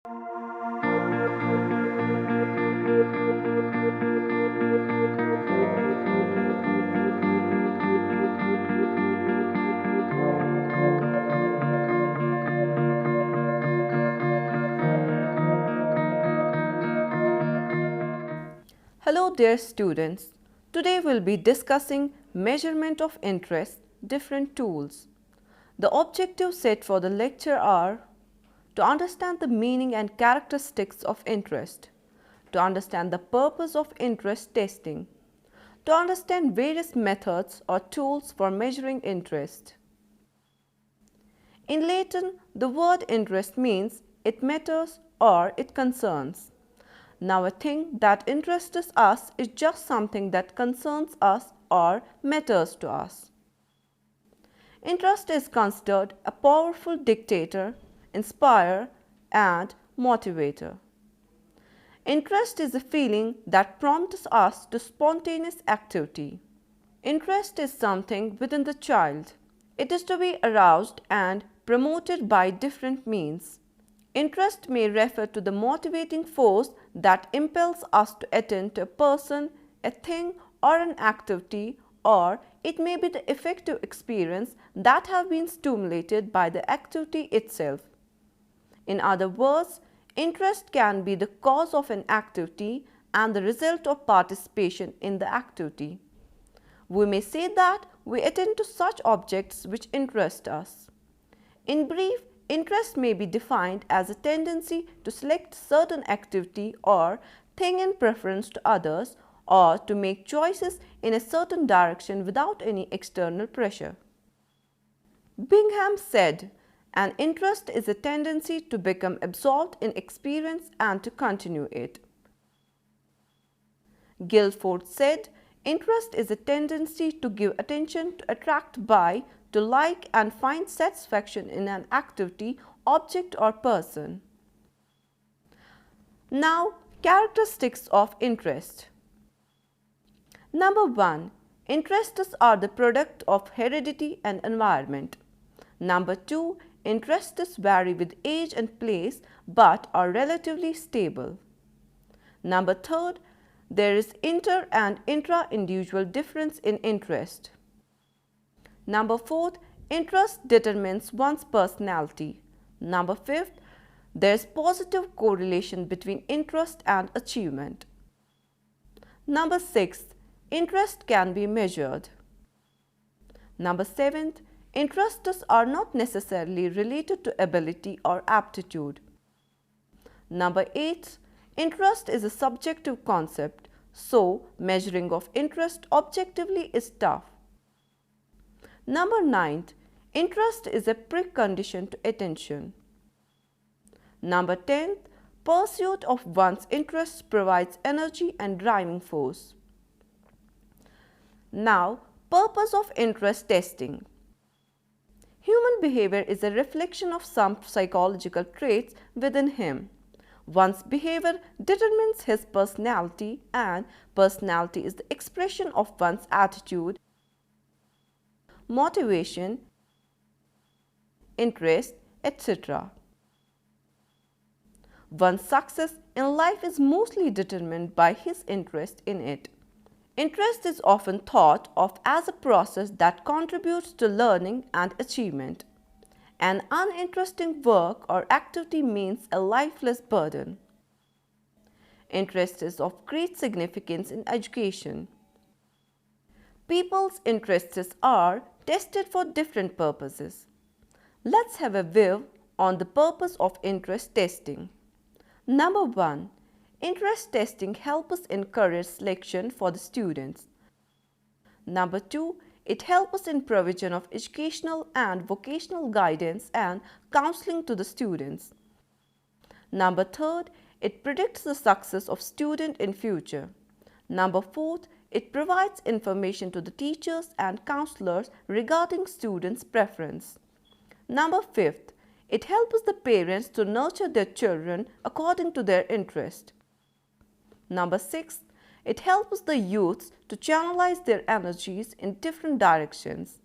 Hello dear students, today we'll be discussing measurement of interest, different tools. The objectives set for the lecture are to understand the meaning and characteristics of interest, to understand the purpose of interest testing, to understand various methods or tools for measuring interest. In Latin, the word interest means it matters or it concerns. Now a thing that interests us is just something that concerns us or matters to us. Interest is considered a powerful dictator, inspirer and motivator. Interest is a feeling that prompts us to spontaneous activity. Interest is something within the child. It is to be aroused and promoted by different means. Interest may refer to the motivating force that impels us to attend to a person, a thing or an activity, or it may be the effective experience that have been stimulated by the activity itself. In other words, interest can be the cause of an activity and the result of participation in the activity. We may say that we attend to such objects which interest us. In brief, interest may be defined as a tendency to select certain activity or thing in preference to others or to make choices in a certain direction without any external pressure. Bingham said, "An interest is a tendency to become absorbed in experience and to continue it." Guilford said, "Interest is a tendency to give attention, to attract by, to like and find satisfaction in an activity, object or person." Now, characteristics of interest. Number 1. Interests are the product of heredity and environment. Number 2. Interests vary with age and place but are relatively stable. Number 3. There is inter and intra-individual difference in interest. Number 4. Interest determines one's personality. Number 5. There is positive correlation between interest and achievement. Number 6. Interest can be measured. Number 7. Interests are not necessarily related to ability or aptitude. Number 8. Interest is a subjective concept, so measuring of interest objectively is tough. Number 9. Interest is a precondition to attention. Number 10. Pursuit of one's interests provides energy and driving force. Now, purpose of interest testing. Human behavior is a reflection of some psychological traits within him. One's behavior determines his personality, and personality is the expression of one's attitude, motivation, interest, etc. One's success in life is mostly determined by his interest in it. Interest is often thought of as a process that contributes to learning and achievement. An uninteresting work or activity means a lifeless burden. Interest is of great significance in education. People's interests are tested for different purposes. Let's have a view on the purpose of interest testing. Number 1. Interest testing helps us in career selection for the students. Number 2. It helps us in provision of educational and vocational guidance and counseling to the students. Number 3. It predicts the success of student in future. Number 4. It provides information to the teachers and counselors regarding students' preference. Number 5. It helps the parents to nurture their children according to their interest. Number 6. It helps the youths to channelize their energies in different directions.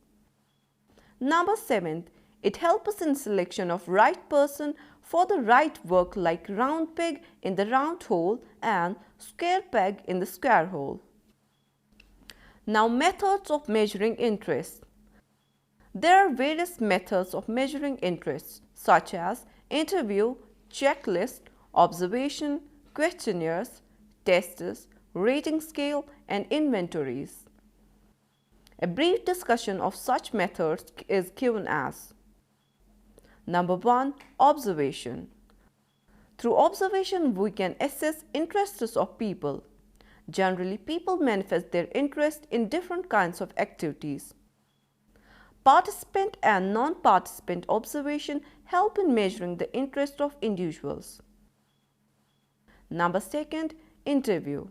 Number 7. It helps in selection of right person for the right work like round peg in the round hole and square peg in the square hole. Now, methods of measuring interest. There are various methods of measuring interest such as interview, checklist, observation, questionnaires, tests, rating scale and inventories. A brief discussion of such methods is given as: Number 1. Observation. Through observation, we can assess interests of people. Generally, people manifest their interest in different kinds of activities. Participant and non-participant observation help in measuring the interest of individuals. Number 2. Interview.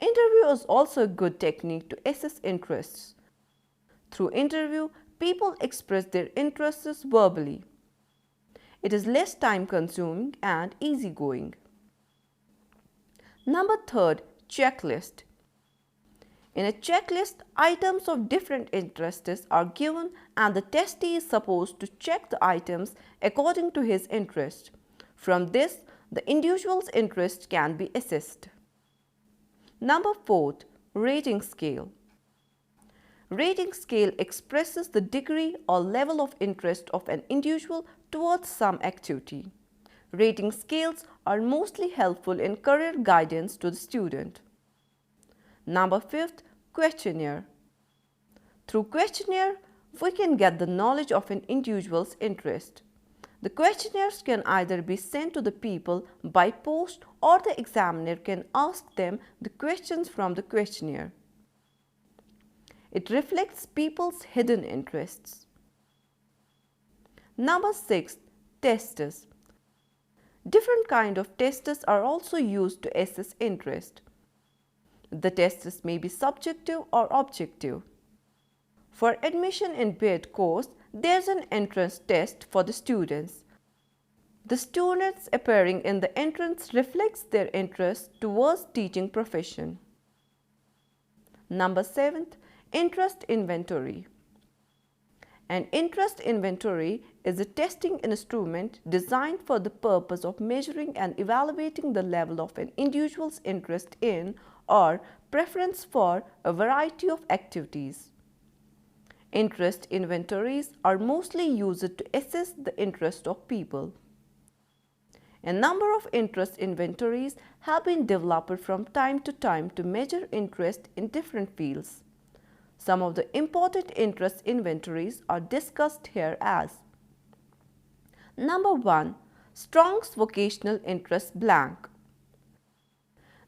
Interview is also a good technique to assess interests. Through interview, people express their interests verbally. It is less time consuming and easygoing. Number 3. Checklist. In a checklist, items of different interests are given and the testee is supposed to check the items according to his interest. From this, the individual's interest can be assessed. Number 4. Rating scale. Rating scale expresses the degree or level of interest of an individual towards some activity. Rating scales are mostly helpful in career guidance to the student. Number 5. Questionnaire. Through questionnaire, we can get the knowledge of an individual's interest. The questionnaires can either be sent to the people by post or the examiner can ask them the questions from the questionnaire. It reflects people's hidden interests. Number 6. Tests. Different kinds of tests are also used to assess interest. The tests may be subjective or objective. For admission in B.Ed course, there is an entrance test for the students. The students appearing in the entrance reflects their interest towards teaching profession. Number 7. Interest inventory. An interest inventory is a testing instrument designed for the purpose of measuring and evaluating the level of an individual's interest in or preference for a variety of activities. Interest inventories are mostly used to assess the interest of people. A number of interest inventories have been developed from time to time to measure interest in different fields. Some of the important interest inventories are discussed here as: Number 1. Strong's vocational interest blank.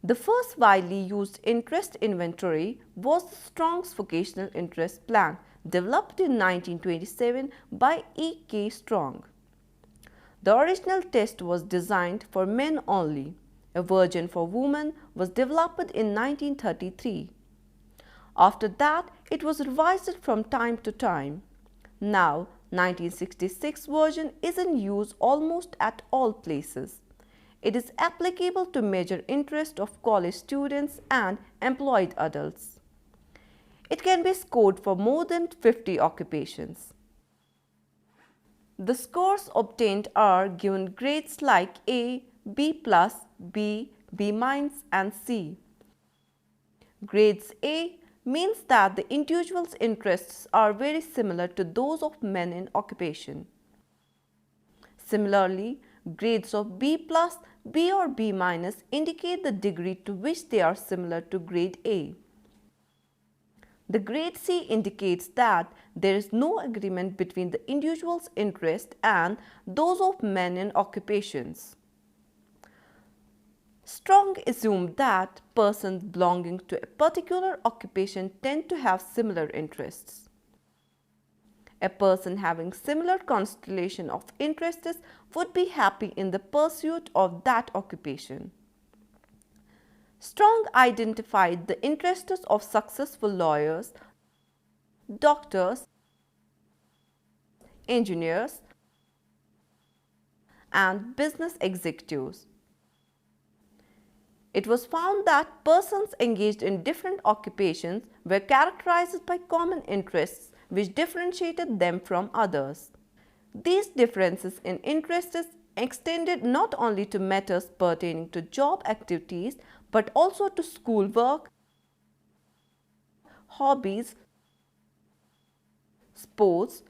The first widely used interest inventory was the Strong's vocational interest blank, developed in 1927 by E.K. Strong. The original test was designed for men only. A version for women was developed in 1933. After that, it was revised from time to time. Now, 1966 version is in use almost at all places. It is applicable to measure interest of college students and employed adults. It can be scored for more than 50 occupations. The scores obtained are given grades like A, B+, B, B- and C. Grades A means that the individual's interests are very similar to those of men in occupation. Similarly, grades of B+, B or B- indicate the degree to which they are similar to grade A. The grade C indicates that there is no agreement between the individual's interest and those of men in occupations. Strong assumed that persons belonging to a particular occupation tend to have similar interests. A person having similar constellation of interests would be happy in the pursuit of that occupation. Strong identified the interests of successful lawyers, doctors, engineers, and business executives. It was found that persons engaged in different occupations were characterized by common interests which differentiated them from others. These differences in interests extended not only to matters pertaining to job activities but also to schoolwork, hobbies, sports,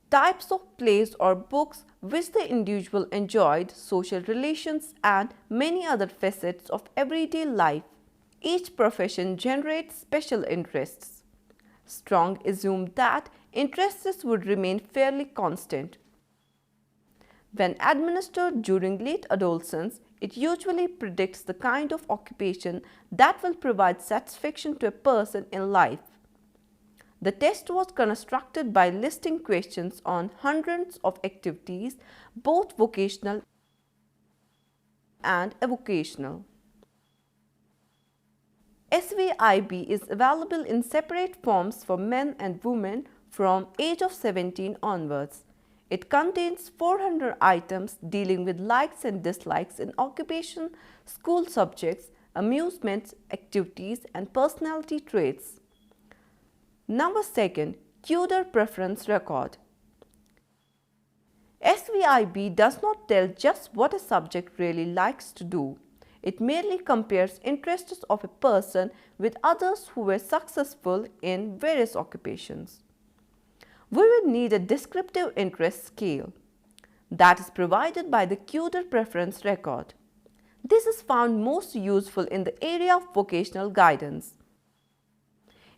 types of plays or books which the individual enjoyed, social relations, and many other facets of everyday life. Each profession generates special interests. Strong assumed that interests would remain fairly constant. When administered during late adolescence, it usually predicts the kind of occupation that will provide satisfaction to a person in life. The test was constructed by listing questions on hundreds of activities, both vocational and avocational. SWAYB is available in separate forms for men and women from age of 17 onwards. It contains 400 items dealing with likes and dislikes in occupation, school subjects, amusements, activities, and personality traits. Number 2, Kuder preference record. SWAYB does not tell just what a subject really likes to do. It merely compares interests of a person with others who were successful in various occupations. We will need a descriptive interest scale that is provided by the Kuder preference record. This is found most useful in the area of vocational guidance.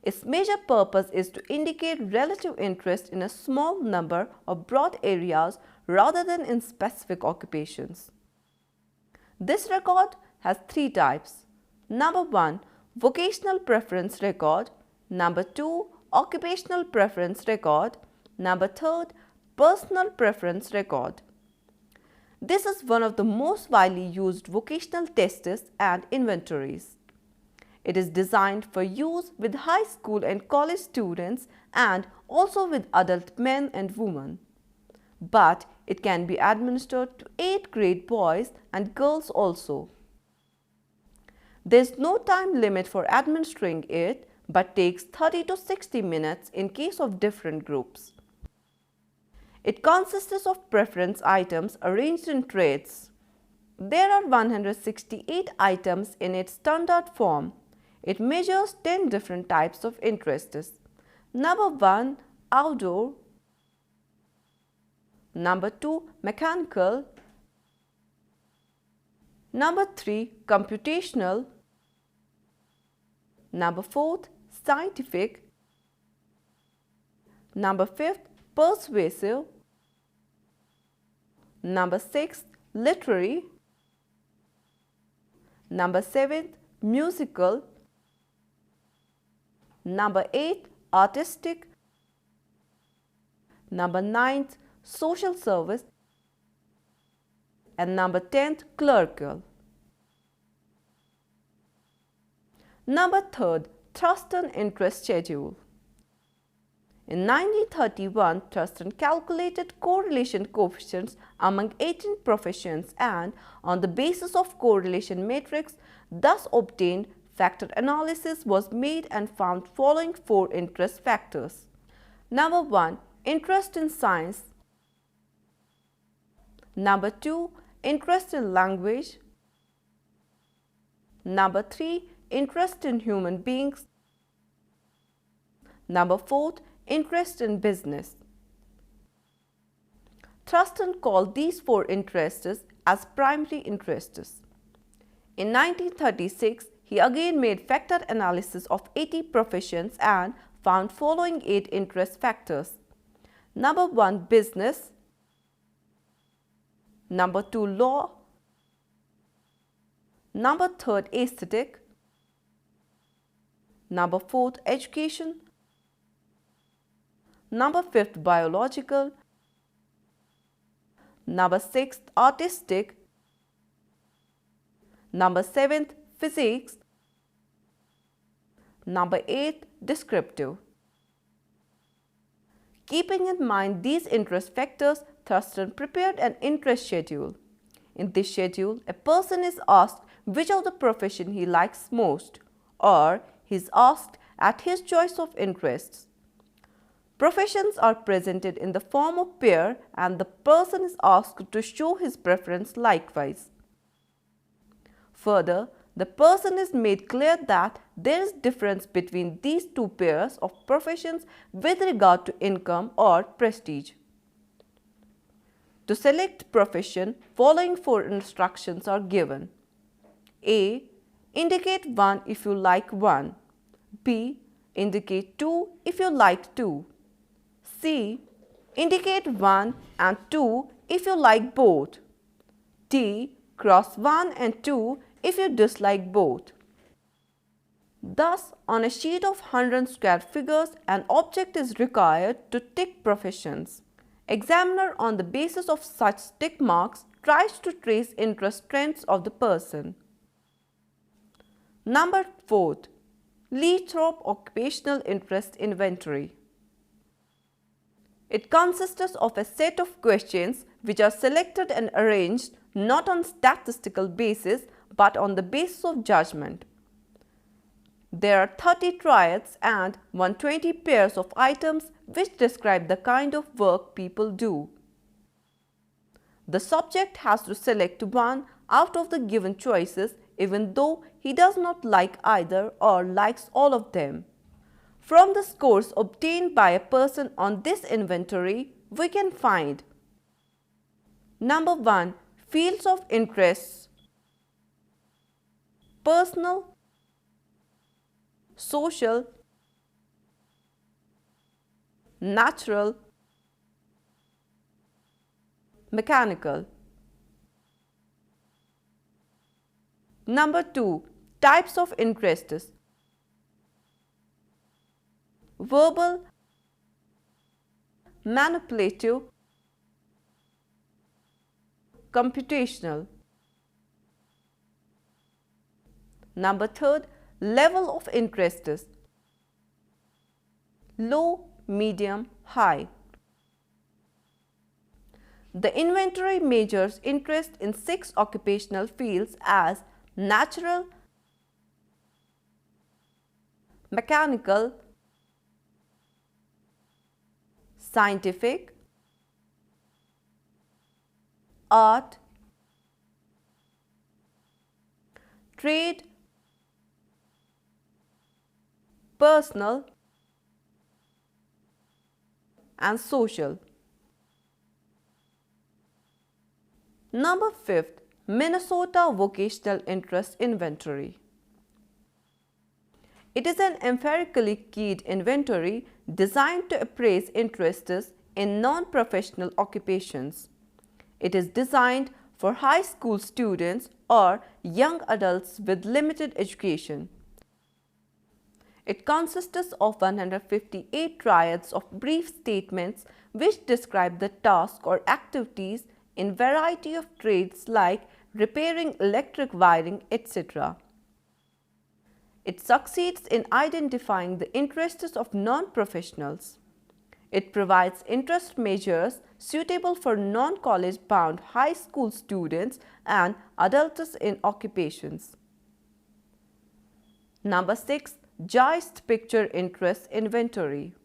Its major purpose is to indicate relative interest in a small number of broad areas rather than in specific occupations. This record has 3 types. Number 1, vocational preference record. Number 2, occupational preference record. Number 3, personal preference record. This is one of the most widely used vocational tests and inventories. It is designed for use with high school and college students and also with adult men and women. But it can be administered to 8th grade boys and girls also. There is no time limit for administering it but takes 30 to 60 minutes in case of different groups. It consists of preference items arranged in traits. There are 168 items in its standard form. It measures 10 different types of interests. Number 1, outdoor. Number 2, mechanical. Number 3, computational. Number 4, scientific. Number 5, persuasive. Number 6, literary. Number 7, musical. Number 8, artistic. Number 9, social service. And number 10, clerical. Number 3, Thurstone interest schedule. In 1931, Thurstone calculated correlation coefficients among 18 professions and, on the basis of correlation matrix thus obtained, factor analysis was made and found following 4 interest factors. Number 1, interest in science. Number 2, interest in language. Number 3, interest in human beings. Number 4, interest in business. Thurstone called these 4 interests as primary interests. In 1936, he again made factor analysis of 80 professions and found following 8 interest factors. Number 1, business. Number 2, law. Number 3, aesthetic. Number 4, education. Number 5, biological. Number 6, artistic. Number 7, physics. Number 8, descriptive. Keeping in mind these interest factors, Thurstone prepared an interest schedule. In this schedule, a person is asked which of the profession he likes most, or he is asked at his choice of interests. Professions are presented in the form of pair and the person is asked to show his preference likewise. Further, the person is made clear that there is difference between these two pairs of professions with regard to income or prestige. To select profession, following 4 instructions are given. A. Indicate 1 if you like 1. B. Indicate 2 if you like 2. C. Indicate 1 and 2 if you like both. D. Cross 1 and 2 if you dislike both. Thus, on a sheet of 100 square figures, an object is required to tick professions. Examiner, on the basis of such tick marks, tries to trace interest trends of the person. Number 4. Li-Trop Occupational Interest Inventory. It consists of a set of questions which are selected and arranged not on statistical basis but on the basis of judgment. There are 30 triads and 120 pairs of items which describe the kind of work people do. The subject has to select one out of the given choices even though he does not like either or likes all of them. From the scores obtained by a person on this inventory, we can find: Number 1. Fields of interests: personal, social, natural, mechanical. Number 2. Types of interests: verbal, manipulative, computational. Number 3. Level of interests: low, medium, high. The inventory measures interest in 6 occupational fields as natural, mechanical, scientific, art, trade, personal, and social. Number 5. Minnesota Vocational Interest Inventory. It is an empirically keyed inventory designed to appraise interests in non-professional occupations. It is designed for high school students or young adults with limited education. It consists of 158 triads of brief statements which describe the task or activities in variety of trades like repairing electric wiring, etc. It succeeds in identifying the interests of non-professionals. It provides interest measures suitable for non-college bound high school students and adults in occupations. Number 6. Joist Picture Interest Inventory.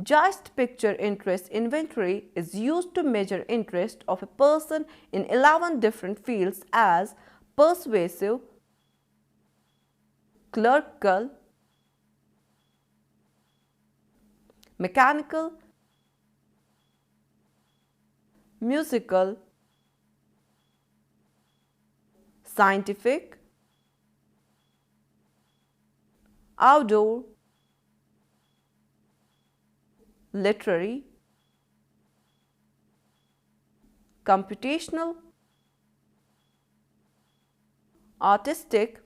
Joist Picture Interest Inventory is used to measure interest of a person in 11 different fields as persuasive, clerical, mechanical, musical, scientific, outdoor, literary, computational, artistic,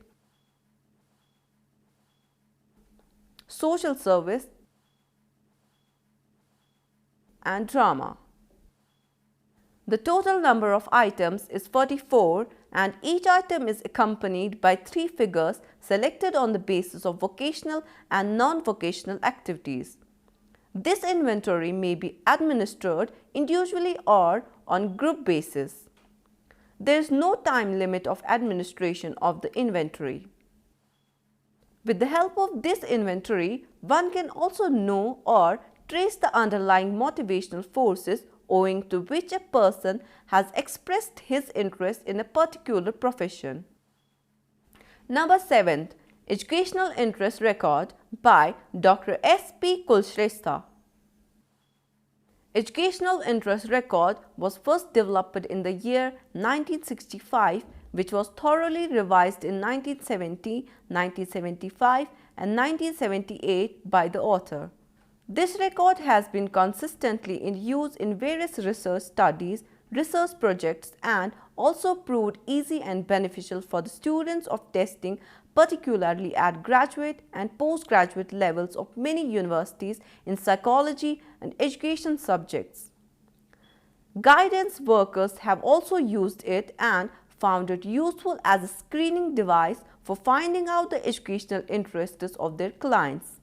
social service, and drama. The total number of items is 44 and each item is accompanied by 3 figures selected on the basis of vocational and non-vocational activities. This inventory may be administered individually or on group basis. There is no time limit of administration of the inventory. With the help of this inventory, one can also know or trace the underlying motivational forces owing to which a person has expressed his interest in a particular profession. Number 7. Educational Interest Record by Dr. S.P. Kulshrestha. Educational Interest Record was first developed in the year 1965, which was thoroughly revised in 1970, 1975 and 1978 by the author. This record has been consistently in use in various research studies, research projects and also proved easy and beneficial for the students of testing, particularly at graduate and postgraduate levels of many universities in psychology and education subjects. Guidance workers have also used it and found it useful as a screening device for finding out the educational interests of their clients.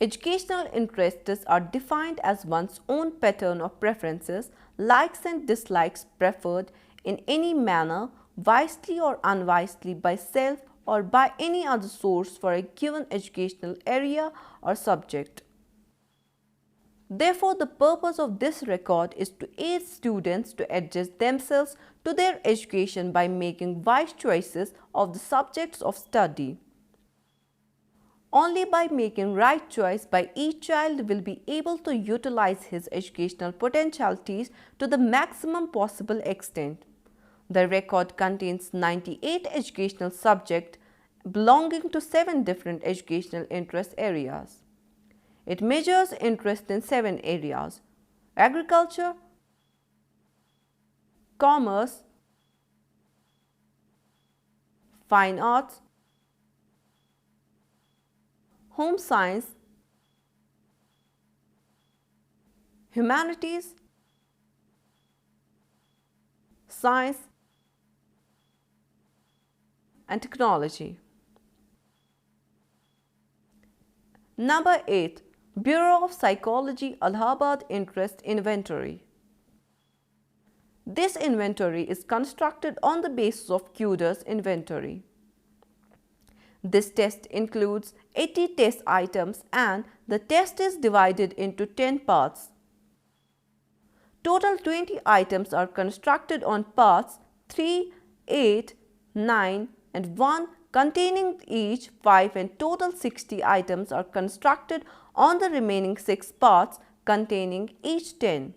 Educational interests are defined as one's own pattern of preferences, likes and dislikes preferred in any manner, wisely or unwisely by self or by any other source for a given educational area or subject. Therefore, the purpose of this record is to aid students to adjust themselves to their education by making wise choices of the subjects of study. Only by making right choice by each child will be able to utilize his educational potentialities to the maximum possible extent. The record contains 98 educational subjects belonging to 7 different educational interest areas. It measures interest in 7 areas: agriculture, commerce, fine arts, home science, humanities, science and technology. Number 8. Bureau of Psychology Allahabad Interest Inventory. This inventory is constructed on the basis of Kuder's inventory. This test includes 80 test items and the test is divided into 10 parts. Total 20 items are constructed on parts 3, 8, 9 and 1 containing each 5 and total 60 items are constructed on the remaining 6 parts containing each 10.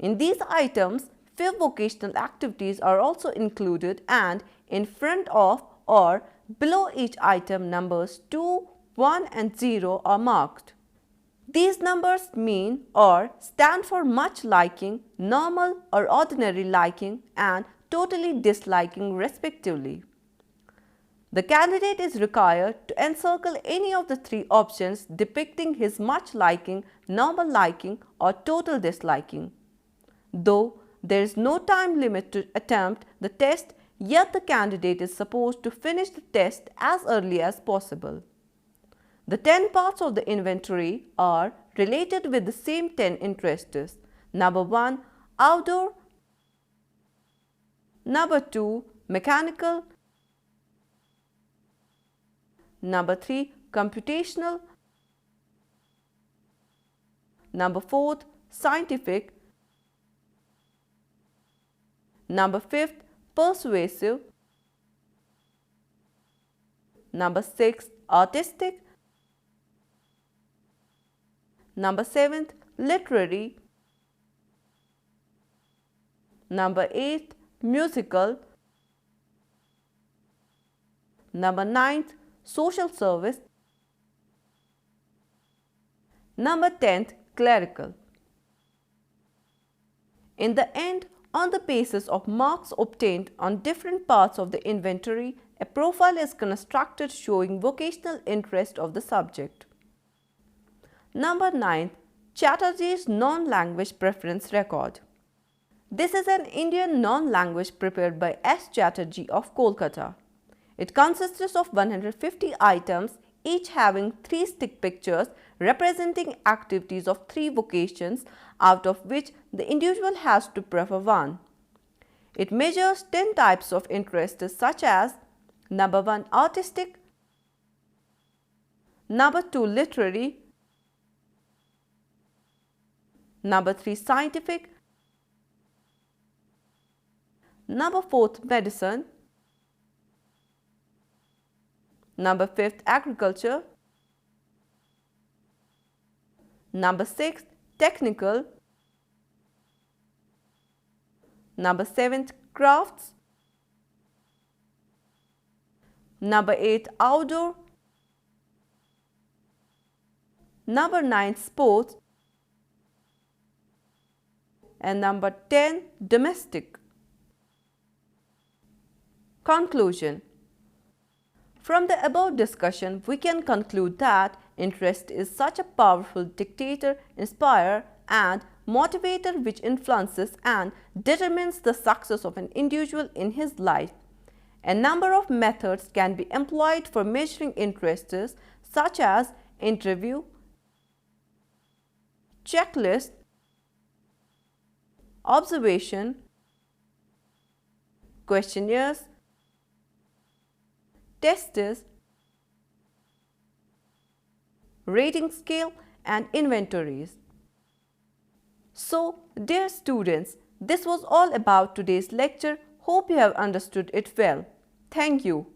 In these items, 5 vocational activities are also included and in front of or below each item numbers 2, 1 and 0 are marked. These numbers mean or stand for much liking, normal or ordinary liking and totally disliking respectively. The candidate is required to encircle any of the 3 options depicting his much liking, normal liking or total disliking. Though there is no time limit to attempt the test, yet the candidate is supposed to finish the test as early as possible. The 10 parts of the inventory are related with the same 10 interests. Number 1, outdoor. Number 2, mechanical. Number 3, computational. Number 4, scientific. Number 5, persuasive. Number 6, artistic. Number 7, literary. Number 8, musical. Number 9, social service. Number 10, clerical. In the end, on the basis of marks obtained on different parts of the inventory, a profile is constructed showing vocational interest of the subject. Number 9. Chatterjee's Non-Language Preference Record. This is an Indian non-language prepared by S. Chatterjee of Kolkata. It consists of 150 items, each having 3 stick pictures representing activities of 3 vocations, out of which the individual has to prefer one. It measures 10 types of interests such as Number 1 artistic, number 2 literary, number 3 scientific, number 4 medicine, number 5 agriculture, number 6 technical, number 7 crafts, number 8 outdoor, number 9 sports, and number 10 domestic. Conclusion. From the above discussion, we can conclude that interest is such a powerful dictator, inspirer, and motivator which influences and determines the success of an individual in his life. A number of methods can be employed for measuring interests, such as interview, checklist, observation, questionnaires, tests, rating scale, and inventories. So, dear students, this was all about today's lecture. Hope you have understood it well. Thank you.